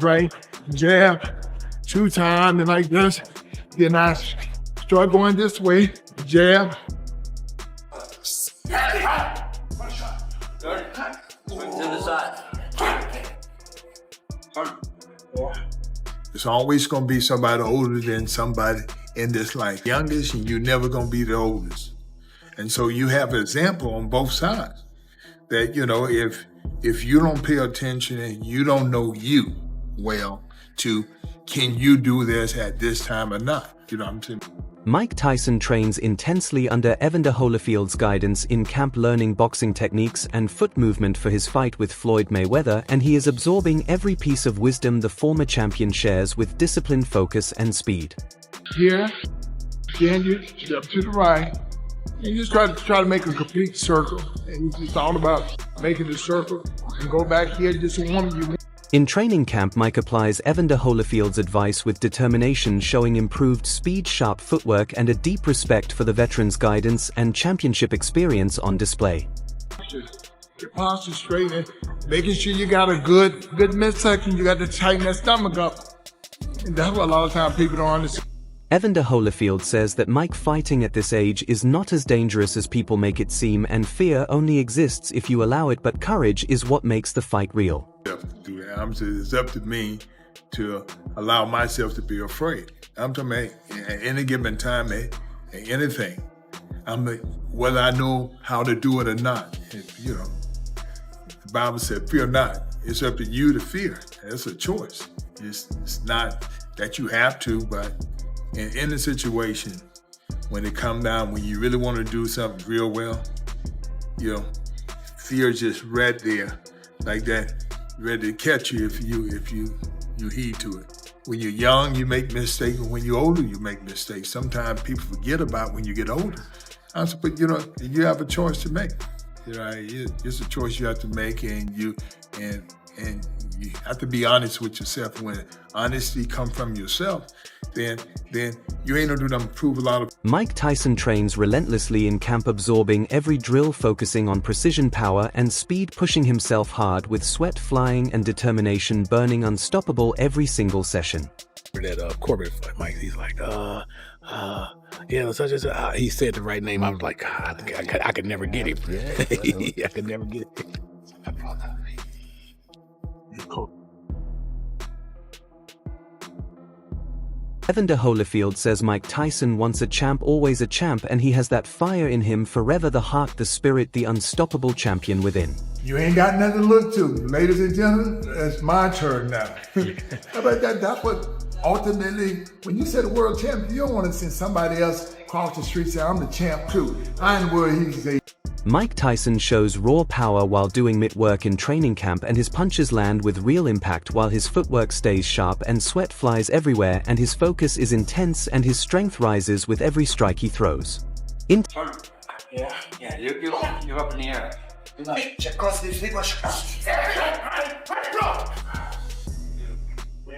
right, jab, 2 times, and like this. Then I start going this way, jab. It's always gonna be somebody older than somebody in this life. Youngest, and you're never gonna be the oldest. And so you have an example on both sides that, you know, if you don't pay attention and you don't know you well to, can you do this at this time or not? You know what I'm saying? Mike Tyson trains intensely under Evander Holyfield's guidance in camp, learning boxing techniques and foot movement for his fight with Floyd Mayweather, and he is absorbing every piece of wisdom the former champion shares with discipline, focus, and speed. Here, then you step to the right, and you just try to make a complete circle, and it's just all about making the circle, and go back here, just warm you. In training camp, Mike applies Evander Holyfield's advice with determination, showing improved speed, sharp footwork, and a deep respect for the veteran's guidance and championship experience on display. Your posture straight and making sure you got a good midsection, you got to tighten that stomach up. And that's what a lot of times people don't understand. Evander Holyfield says that Mike fighting at this age is not as dangerous as people make it seem, and fear only exists if you allow it, but courage is what makes the fight real. It's up to me to allow myself to be afraid. I'm talking at any given time, at anything. Whether I know how to do it or not. You know, the Bible said, fear not. It's up to you to fear. It's a choice. It's not that you have to, but in a situation, when it comes down, when you really want to do something real well, you know, fear is just right there, like that, ready to catch you if you heed to it. When you're young, you make mistakes, and when you're older, you make mistakes. Sometimes people forget about when you get older. But you know, you have a choice to make. You know, it's a choice you have to make, and you have to be honest with yourself. When honesty comes from yourself, then you ain't gonna do nothing to prove a lot of. Mike Tyson trains relentlessly in camp, absorbing every drill, focusing on precision, power, and speed, pushing himself hard with sweat flying and determination burning, unstoppable every single session. That corporate fight, Mike, he's like, yeah, such as he said the right name. I was like, God, I could never get him. I could never get him. Evander Holyfield says Mike Tyson, once a champ, always a champ, and he has that fire in him, forever the heart, the spirit, the unstoppable champion within. You ain't got nothing to look to. Ladies and gentlemen, it's my turn now. How about that? That's what ultimately, when you say the world champion, you don't want to send somebody else across the street say, I'm the champ too. I ain't worried he can say. Mike Tyson shows raw power while doing mitt work in training camp, and his punches land with real impact while his footwork stays sharp and sweat flies everywhere, and his focus is intense and his strength rises with every strike he throws. Yeah, you're up in the air. Check across the feet. Look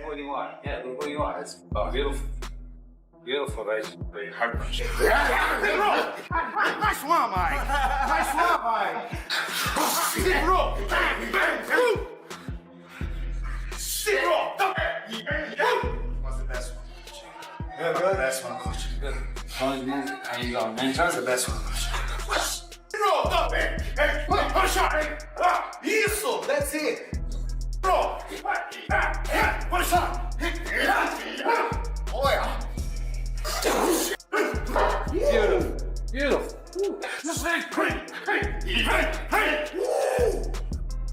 where you are. Yeah, look where you are. It's beautiful. Beautiful, right? Hard punch. Nice one, Mike. Nice one, Mike. Sit roll. Bang, bang, bang. Sit roll. What's the best one? Good, good. Best one, coach. Good. How you going, man? That's the best one, coach. Sit roll. Bang, bang. Push on. Isso, that's it. Roll. Push on. Oh, yeah. Beautiful. Beautiful.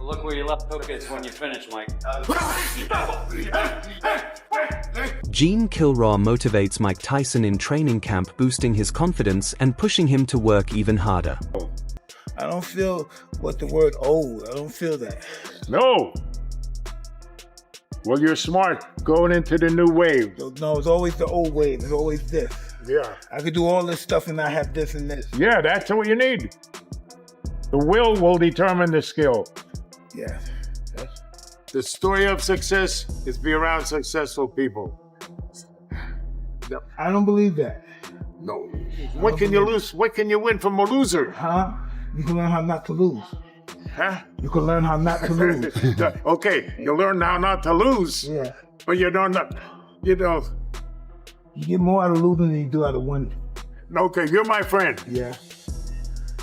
Look where your left hook is when you finish, Mike. Gene Kilraw motivates Mike Tyson in training camp, boosting his confidence and pushing him to work even harder. I don't feel what the word old. I don't feel that. No. Well, you're smart going into the new wave. No, it's always the old wave. It's always this. Yeah. I could do all this stuff and not have this and this. Yeah, that's what you need. The will determine the skill. Yeah. The story of success is be around successful people. I don't believe that. No. What can you lose? What can you win from a loser? Huh? You can learn how not to lose. Huh? You can learn how not to lose. Okay, you learn how not to lose. Yeah. But you don't, You get more out of losing than you do out of winning. okay, you're my friend. Yeah.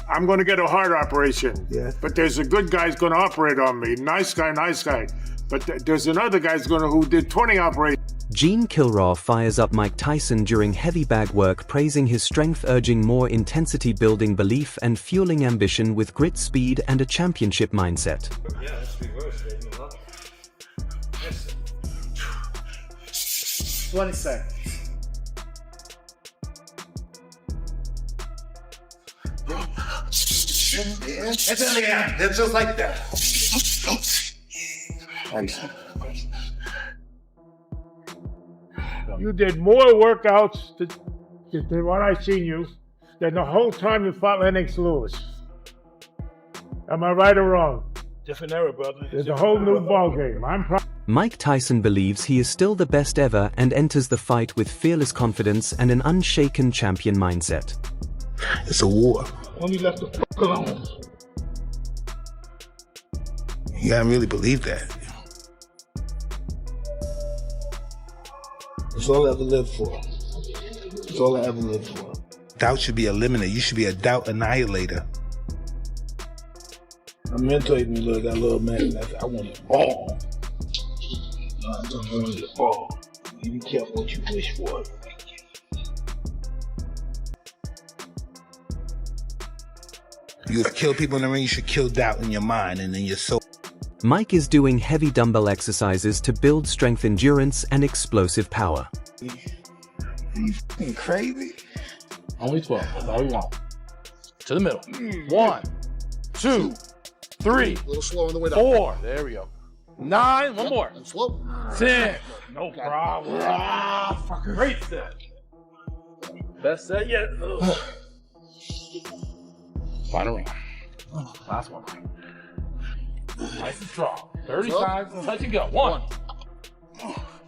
I'm going to get a heart operation. Yeah. But there's a good guy who's going to operate on me. Nice guy, nice guy. But there's another guy who did 20 operations. Gene Kilraw fires up Mike Tyson during heavy bag work, praising his strength, urging more intensity, building belief and fueling ambition with grit, speed and a championship mindset. Yeah, let's reverse it. 20 seconds. It's in the end. It's just like that. You did more workouts than what I've seen you than the whole time you fought Lennox Lewis. Am I right or wrong? Different era, brother. It's a whole new ballgame. I'm proud. Mike Tyson believes he is still the best ever and enters the fight with fearless confidence and an unshaken champion mindset. It's a war. Only left the fuck alone. You gotta really believe that. It's all I ever lived for. It's all I ever lived for. Doubt should be eliminated. You should be a doubt annihilator. My mentor told me, that little man, I want it all. I want it all. You be careful what you wish for. You kill people in the ring, you should kill doubt in your mind and in your soul. Mike is doing heavy dumbbell exercises to build strength, endurance and explosive power. You fucking crazy? Only 12. That's all we want. To the middle. 1, 2, 3, A little slow on the way down. 4. There we go. 9. One more. And slow. 10. No problem. Great set. Best set yet. Final round. Last one. Nice and strong. 30 times. Touch and go. 1,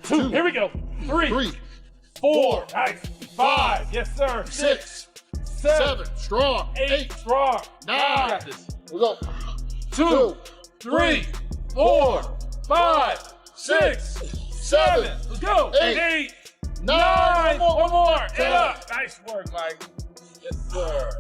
2. Here we go. 3, 4. Nice. 5. Yes, sir. 6, 7. Strong. 8. Strong. 9. Got this. We go. 2, 3, 4, 5, 6, 7. Let's go. 8, 9. One more. 10 up. Nice work, Mike. Yes, sir.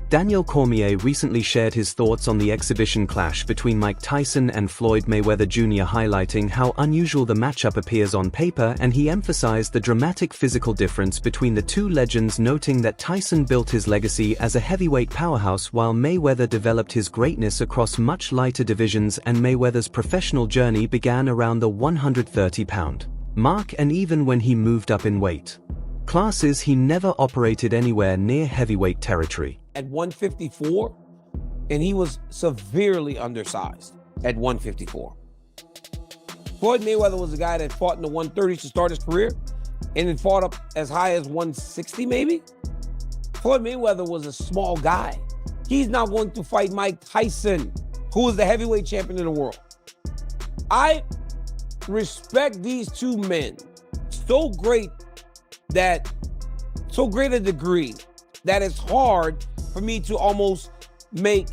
Daniel Cormier recently shared his thoughts on the exhibition clash between Mike Tyson and Floyd Mayweather Jr., highlighting how unusual the matchup appears on paper, and he emphasized the dramatic physical difference between the two legends, noting that Tyson built his legacy as a heavyweight powerhouse while Mayweather developed his greatness across much lighter divisions, and Mayweather's professional journey began around the 130-pound mark, and even when he moved up in weight classes, he never operated anywhere near heavyweight territory. At 154, and he was severely undersized at 154. Floyd Mayweather was a guy that fought in the 130s to start his career, and then fought up as high as 160 maybe. Floyd Mayweather was a small guy. He's now going to fight Mike Tyson, who is the heavyweight champion in the world. I respect these two men so great a degree that it's hard for me to almost make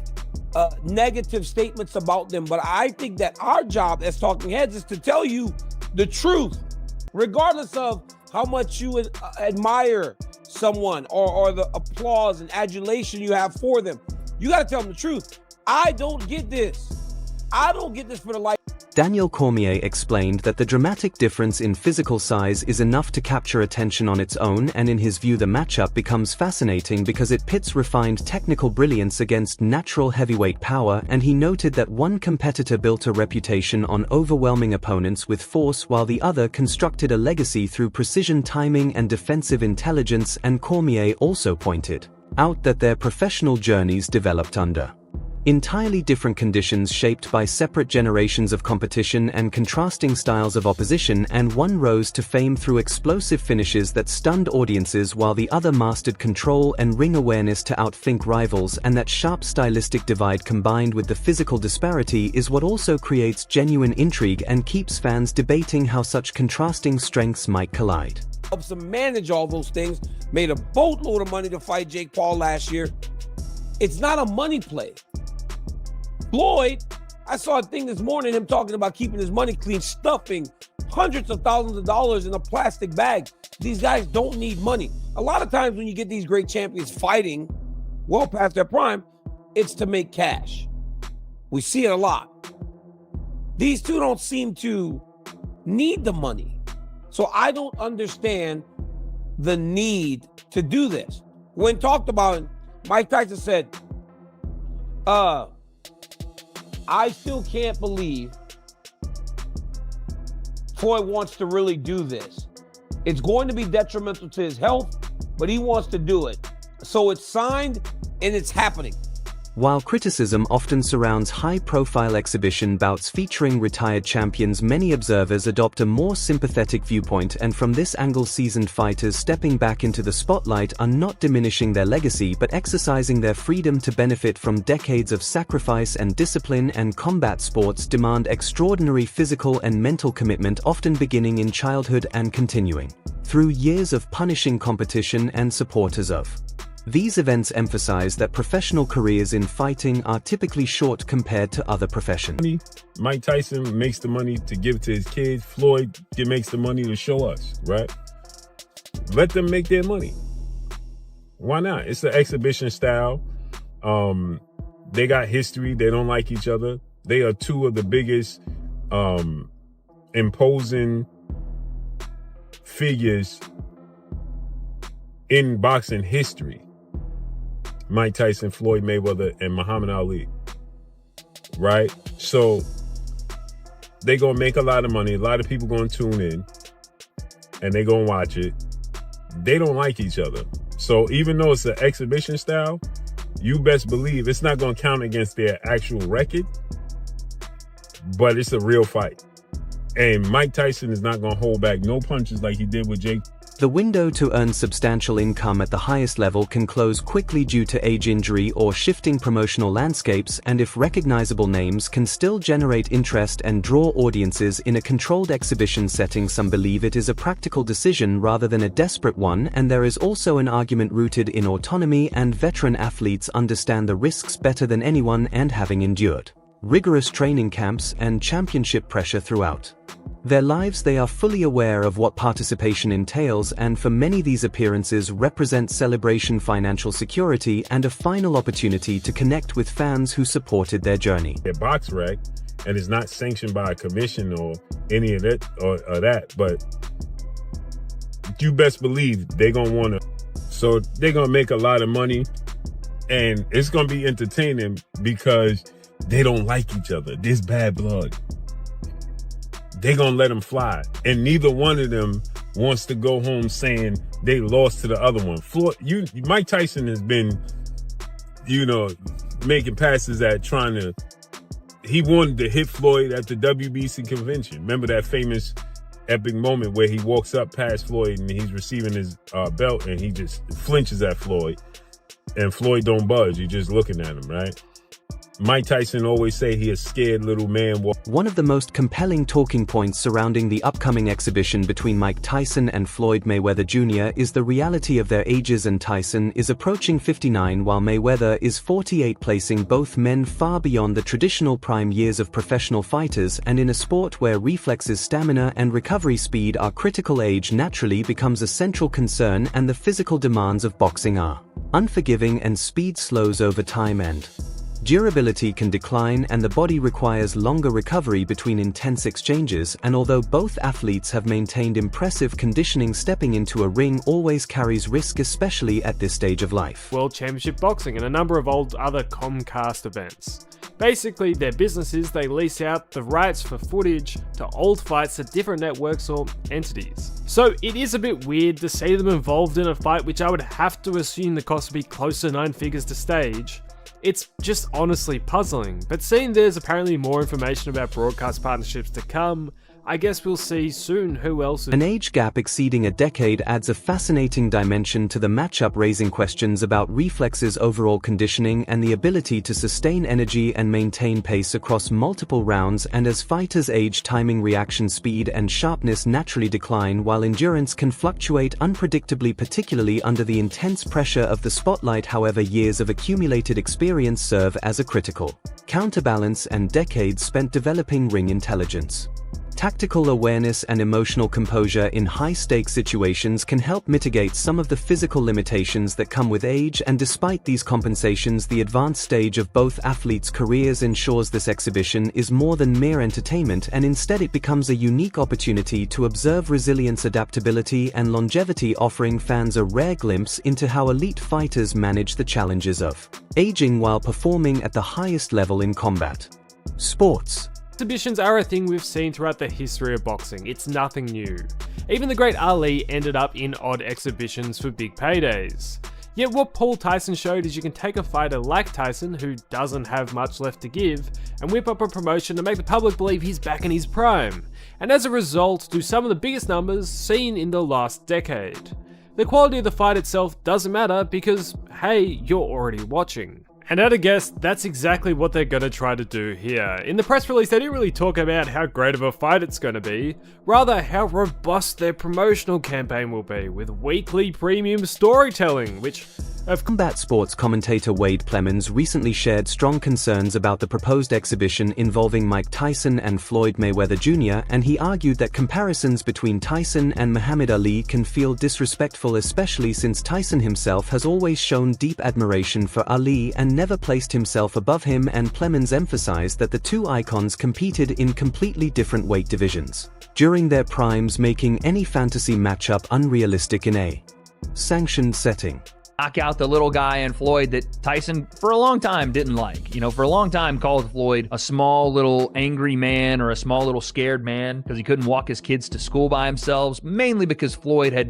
negative statements about them. But I think that our job as talking heads is to tell you the truth, regardless of how much you admire someone or the applause and adulation you have for them. You got to tell them the truth. I don't get this. I don't get this for the life. Daniel Cormier explained that the dramatic difference in physical size is enough to capture attention on its own, and in his view the matchup becomes fascinating because it pits refined technical brilliance against natural heavyweight power, and he noted that one competitor built a reputation on overwhelming opponents with force while the other constructed a legacy through precision timing and defensive intelligence, and Cormier also pointed out that their professional journeys developed under entirely different conditions shaped by separate generations of competition and contrasting styles of opposition, and one rose to fame through explosive finishes that stunned audiences while the other mastered control and ring awareness to outthink rivals, and that sharp stylistic divide combined with the physical disparity is what also creates genuine intrigue and keeps fans debating how such contrasting strengths might collide. Helps him manage all those things, made a boatload of money to fight Jake Paul last year. It's not a money play. Floyd, I saw a thing this morning, him talking about keeping his money clean, stuffing hundreds of thousands of dollars in a plastic bag. These guys don't need money. A lot of times when you get these great champions fighting well past their prime, it's to make cash. We see it a lot. These two don't seem to need the money. So I don't understand the need to do this. When talked about, Mike Tyson said, I still can't believe Floyd wants to really do this. It's going to be detrimental to his health, but he wants to do it. So it's signed and it's happening. While criticism often surrounds high-profile exhibition bouts featuring retired champions, many observers adopt a more sympathetic viewpoint, and from this angle, seasoned fighters stepping back into the spotlight are not diminishing their legacy but exercising their freedom to benefit from decades of sacrifice and discipline. And combat sports demand extraordinary physical and mental commitment, often beginning in childhood and continuing through years of punishing competition and supporters of. These events emphasize that professional careers in fighting are typically short compared to other professions. Mike Tyson makes the money to give to his kids. Floyd makes the money to show us, right? Let them make their money. Why not? It's an exhibition style. They got history. They don't like each other. They are two of the biggest imposing figures in boxing history. Mike Tyson, Floyd Mayweather, and Muhammad Ali, right? So they gonna make a lot of money. A lot of people gonna tune in and they gonna watch it. They don't like each other. So even though it's an exhibition style, you best believe it's not gonna count against their actual record, but it's a real fight. And Mike Tyson is not gonna hold back no punches like he did with Jake. The window to earn substantial income at the highest level can close quickly due to age, injury, or shifting promotional landscapes, and if recognizable names can still generate interest and draw audiences in a controlled exhibition setting, some believe it is a practical decision rather than a desperate one. And there is also an argument rooted in autonomy, and veteran athletes understand the risks better than anyone, and having endured rigorous training camps and championship pressure throughout their lives, they are fully aware of what participation entails, and for many these appearances represent celebration, financial security, and a final opportunity to connect with fans who supported their journey. They're box rec, and it's not sanctioned by a commission or any of that or that, but you best believe they're gonna wanna, so they're gonna make a lot of money, and it's gonna be entertaining because they don't like each other. There's bad blood. They're going to let them fly. And neither one of them wants to go home saying they lost to the other one. Mike Tyson has been, making passes at trying to, he wanted to hit Floyd at the WBC convention. Remember that famous epic moment where he walks up past Floyd and he's receiving his belt and he just flinches at Floyd. And Floyd don't budge. He's just looking at him, right? Mike Tyson always say he a scared little man. One of the most compelling talking points surrounding the upcoming exhibition between Mike Tyson and Floyd Mayweather Jr. is the reality of their ages, and Tyson is approaching 59 while Mayweather is 48, placing both men far beyond the traditional prime years of professional fighters. And in a sport where reflexes, stamina, and recovery speed are critical, age naturally becomes a central concern, and the physical demands of boxing are unforgiving, and speed slows over time, and durability can decline, and the body requires longer recovery between intense exchanges. And although both athletes have maintained impressive conditioning, stepping into a ring always carries risk, especially at this stage of life. World Championship Boxing and a number of other Comcast events. Basically, their business is they lease out the rights for footage to old fights to different networks or entities. So it is a bit weird to see them involved in a fight which I would have to assume the cost would be close to 9 figures to stage. It's just honestly puzzling, but seeing there's apparently more information about broadcast partnerships to come, I guess we'll see soon who else is. An age gap exceeding a decade adds a fascinating dimension to the matchup, raising questions about reflexes, overall conditioning, and the ability to sustain energy and maintain pace across multiple rounds. And as fighters age, timing, reaction speed, and sharpness naturally decline, while endurance can fluctuate unpredictably, particularly under the intense pressure of the spotlight. However, years of accumulated experience experience serve as a critical counterbalance and decades spent developing ring intelligence. Tactical awareness and emotional composure in high-stakes situations can help mitigate some of the physical limitations that come with age, and despite these compensations, the advanced stage of both athletes' careers ensures this exhibition is more than mere entertainment, and instead it becomes a unique opportunity to observe resilience, adaptability, and longevity, offering fans a rare glimpse into how elite fighters manage the challenges of aging while performing at the highest level in combat sports. Exhibitions are a thing we've seen throughout the history of boxing. It's nothing new. Even the great Ali ended up in odd exhibitions for big paydays. Yet what Paul Tyson showed is you can take a fighter like Tyson, who doesn't have much left to give, and whip up a promotion to make the public believe he's back in his prime, and as a result do some of the biggest numbers seen in the last decade. The quality of the fight itself doesn't matter because, hey, you're already watching. And at a guess, that's exactly what they're going to try to do here. In the press release, they didn't really talk about how great of a fight it's going to be, rather how robust their promotional campaign will be, with weekly premium storytelling, which Combat sports commentator Wade Plemons recently shared strong concerns about the proposed exhibition involving Mike Tyson and Floyd Mayweather Jr., and he argued that comparisons between Tyson and Muhammad Ali can feel disrespectful, especially since Tyson himself has always shown deep admiration for Ali and never placed himself above him, and Plemons emphasized that the two icons competed in completely different weight divisions during their primes, making any fantasy matchup unrealistic in a sanctioned setting. Knock out the little guy in Floyd that Tyson for a long time didn't like. You know, for a long time called Floyd a small little angry man or a small little scared man because he couldn't walk his kids to school by himself, mainly because Floyd had,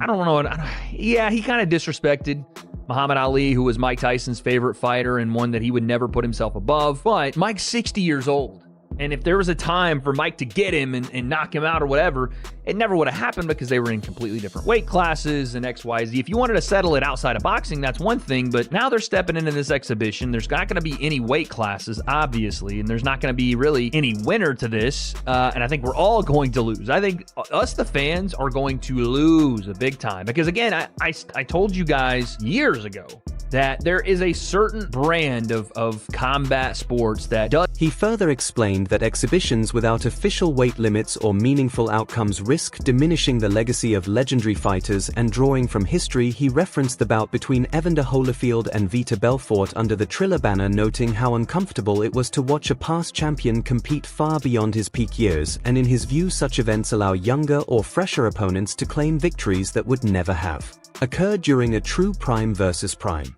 he kind of disrespected Muhammad Ali, who was Mike Tyson's favorite fighter and one that he would never put himself above. But Mike's 60 years old. And if there was a time for Mike to get him and knock him out or whatever, it never would have happened because they were in completely different weight classes and XYZ. If you wanted to settle it outside of boxing, that's one thing, but now they're stepping into this exhibition. There's not going to be any weight classes, obviously, and there's not going to be really any winner to this, and I think we're all going to lose. I think us, the fans, are going to lose a big time because, again, I told you guys years ago that there is a certain brand of combat sports that does. He further explained that exhibitions without official weight limits or meaningful outcomes risk diminishing the legacy of legendary fighters, and drawing from history, he referenced the bout between Evander Holyfield and Vitor Belfort under the Triller banner, noting how uncomfortable it was to watch a past champion compete far beyond his peak years, and in his view such events allow younger or fresher opponents to claim victories that would never have occurred during a true prime versus prime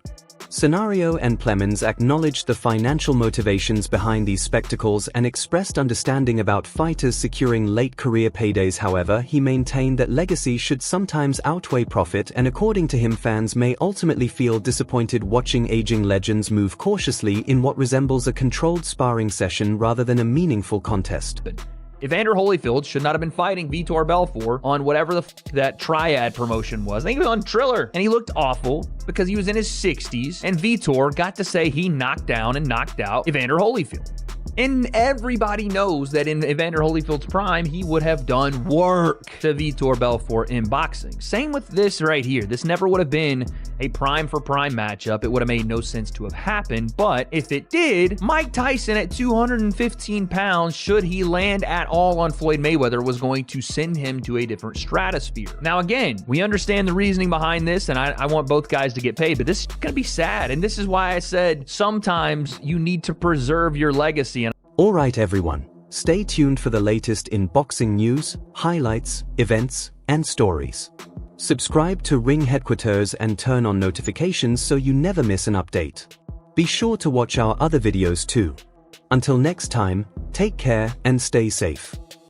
scenario. And Plemons acknowledged the financial motivations behind these spectacles and expressed understanding about fighters securing late career paydays. However, he maintained that legacy should sometimes outweigh profit, and according to him, fans may ultimately feel disappointed watching aging legends move cautiously in what resembles a controlled sparring session rather than a meaningful contest. Evander Holyfield should not have been fighting Vitor Belfort on whatever that triad promotion was. I think it was on Triller. And he looked awful because he was in his 60s. And Vitor got to say he knocked down and knocked out Evander Holyfield. And everybody knows that in Evander Holyfield's prime, he would have done work to Vitor Belfort in boxing. Same with this right here. This never would have been a prime for prime matchup. It would have made no sense to have happened. But if it did, Mike Tyson at 215 pounds, should he land at all on Floyd Mayweather, was going to send him to a different stratosphere. Now, again, we understand the reasoning behind this, and I want both guys to get paid, but this is going to be sad. And this is why I said sometimes you need to preserve your legacy. Alright everyone, stay tuned for the latest in boxing news, highlights, events, and stories. Subscribe to Ring Headquaterzz and turn on notifications so you never miss an update. Be sure to watch our other videos too. Until next time, take care and stay safe.